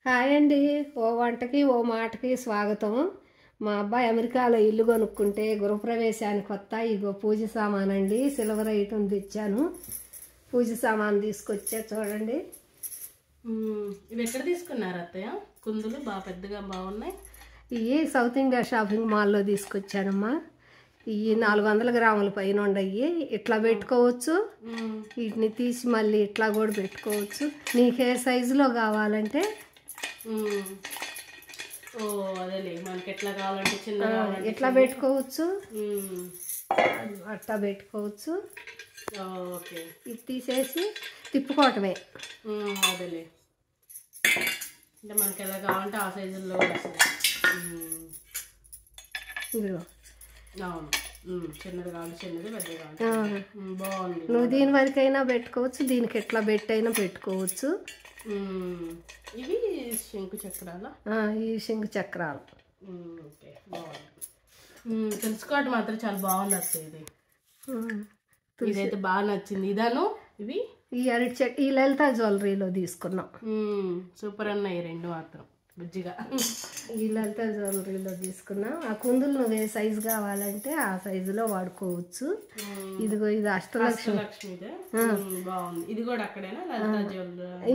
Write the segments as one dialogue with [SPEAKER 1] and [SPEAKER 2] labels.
[SPEAKER 1] Hi అండి. ఓ వంటకి ఓ మాటకి స్వాగతం. మా అబ్బాయి అమెరికాలో ఇల్లు కొనుక్కుంటే గృహప్రవేశానికి కొత్త ఇగో పూజ సామాన్ అండి. సిల్వర్ ఐటమ్ తెచ్చాను. పూజ సామాన్ తీసుకొచ్చా చూడండి.
[SPEAKER 2] ఇవి ఎక్కడ తీసుకున్నారు అత్తయ్య? కుందులు బాగా పెద్దగా బాగున్నాయి.
[SPEAKER 1] ఇవి సౌత్ ఇండియా షాపింగ్ మాల్లో తీసుకొచ్చానమ్మా. ఇవి 400 గ్రాముల పైన ఉండయి. ఇట్లా పెట్టుకోవచ్చు. వీటిని తీసి మళ్ళీ ఇట్లా కూడా పెట్టుకోవచ్చు. నీకు ఏ సైజులో కావాలంటే
[SPEAKER 2] అదేలే, మనకి ఎట్లా కావాలంటే చిన్నగా
[SPEAKER 1] ఇట్లా పెట్టుకోవచ్చు, అట్లా పెట్టుకోవచ్చు.
[SPEAKER 2] ఓకే,
[SPEAKER 1] ఇది తీసేసి తిప్పుకోవటమే.
[SPEAKER 2] అదేలే, అంటే మనకి ఎలా కావాలంటే ఆ సైజుల్లో వస్తుంది.
[SPEAKER 1] ఇదిగో
[SPEAKER 2] అవును, చిన్నది కావాలి, చిన్నది పెద్దది కావాలి. బాగుంది.
[SPEAKER 1] నువ్వు దీని వరకైనా పెట్టుకోవచ్చు, దీనికి ఎట్లా పెట్టైనా పెట్టుకోవచ్చు.
[SPEAKER 2] ఇవి శంకు చక్రాలా?
[SPEAKER 1] ఈ శంకు చక్రాలు.
[SPEAKER 2] ఓకే, బాగుంది. తెలుసుకోవటం మాత్రం చాలా బాగుంది అత్తయ్య. ఇది ఇదైతే బాగా నచ్చింది. ఇదాను ఇవి
[SPEAKER 1] ఈ అరటి చెట్టు ఈ లలిత జ్యువెలరీలో తీసుకున్నాం.
[SPEAKER 2] సూపర్ అన్నాయి రెండు మాత్రం బుజ్జిగా.
[SPEAKER 1] ఈ లలిత జ్యువెలరీలో తీసుకున్నాం. ఆ కుందులు నువ్వు ఏ సైజు కావాలంటే ఆ సైజులో వాడుకోవచ్చు. ఇదిగో ఇది అష్టలక్ష్మి.
[SPEAKER 2] బాగుంది. ఇది కూడా అక్కడేనా? లలిత జ్యువెలరీ.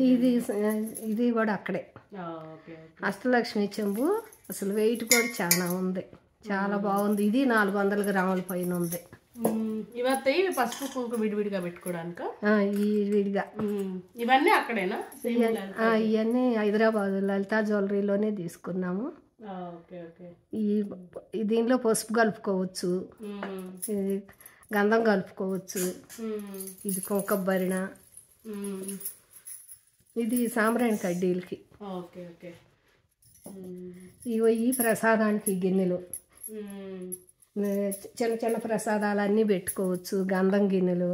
[SPEAKER 1] ఇది కూడా అక్కడే. అష్టలక్ష్మి చెంబు. అసలు వెయిట్ కూడా చాలా ఉంది, చాలా బాగుంది. ఇది 400 గ్రాముల పైన ఉంది.
[SPEAKER 2] ఇవత్తాయి పసుపు కుంకుమ విడివిడిగా పెట్టుకోవడానికి.
[SPEAKER 1] ఈ విడిగా
[SPEAKER 2] ఇవన్నీ అక్కడేనా?
[SPEAKER 1] ఇవన్నీ హైదరాబాద్ లలిత జ్యువెలరీలోనే తీసుకున్నాము. దీనిలో పసుపు కలుపుకోవచ్చు, ఇది గంధం కలుపుకోవచ్చు, ఇది కుంకబరిణ, ఇది సాంబ్రాణి కడ్డీలకి. ఈ ప్రసాదానికి గిన్నెలు, చిన్న చిన్న ప్రసాదాలన్నీ పెట్టుకోవచ్చు. గంధం గిన్నెలు.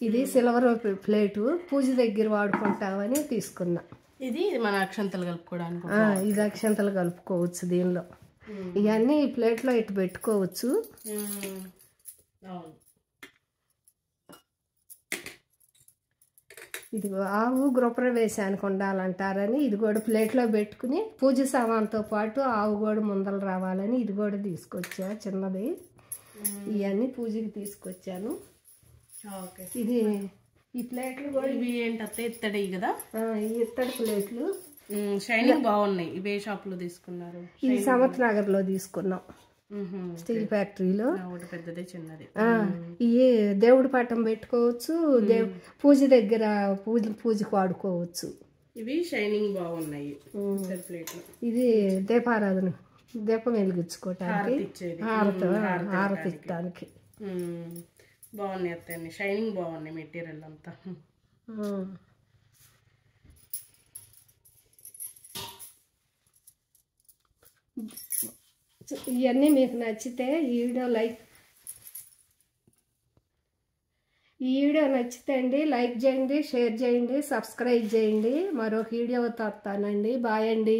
[SPEAKER 1] ఇది సిల్వర్ ప్లేటు, పూజ దగ్గర వాడుకుంటామని తీసుకున్నా.
[SPEAKER 2] ఇది మన అక్షంతలు కలుపుకోవడానికి.
[SPEAKER 1] ఇది అక్షంతలు కలుపుకోవచ్చు దీనిలో. ఇవన్నీ ఈ ప్లేట్లో ఇటు పెట్టుకోవచ్చు. ఇది ఆవు గృహప్రవేశానికి ఉండాలంటారని ఇది కూడా ప్లేట్లో పెట్టుకుని పూజ సామాన్తో పాటు ఆవు కూడా ముందర రావాలని ఇది కూడా తీసుకొచ్చా చిన్నది. ఇవన్నీ పూజకి తీసుకొచ్చాను. ఇది ఈ ప్లేట్లు కూడా
[SPEAKER 2] ఇవి ఏంటంటే ఇత్తడి కదా?
[SPEAKER 1] ఈ ఇత్తడి ప్లేట్లు
[SPEAKER 2] షైనింగ్ బాగున్నాయి. ఇవే షాప్ లో తీసుకున్నారు?
[SPEAKER 1] ఈ సమత్ నగర్ లో తీసుకున్నాం, స్టీల్ ఫ్యాక్టరీలో.
[SPEAKER 2] పెద్దది చిన్నది.
[SPEAKER 1] ఇవి దేవుడి పట్టం పెట్టుకోవచ్చు, పూజ దగ్గర పూజకు వాడుకోవచ్చు.
[SPEAKER 2] ఇవి షైనింగ్ బాగున్నాయి.
[SPEAKER 1] ఇది దీపారాధన, దీపం వెలిగించుకోవటానికి, హారతి ఇచ్చడానికి
[SPEAKER 2] బాగున్నాయి అత్తయ్య. షైనింగ్ బాగున్నాయి మెటీరియల్ అంతా.
[SPEAKER 1] ఇవన్నీ మీకు నచ్చితే ఈ వీడియో నచ్చితే అండి లైక్ చేయండి, షేర్ చేయండి, సబ్స్క్రైబ్ చేయండి. మరొక వీడియోతో వస్తానండి. బాయ్ అండి.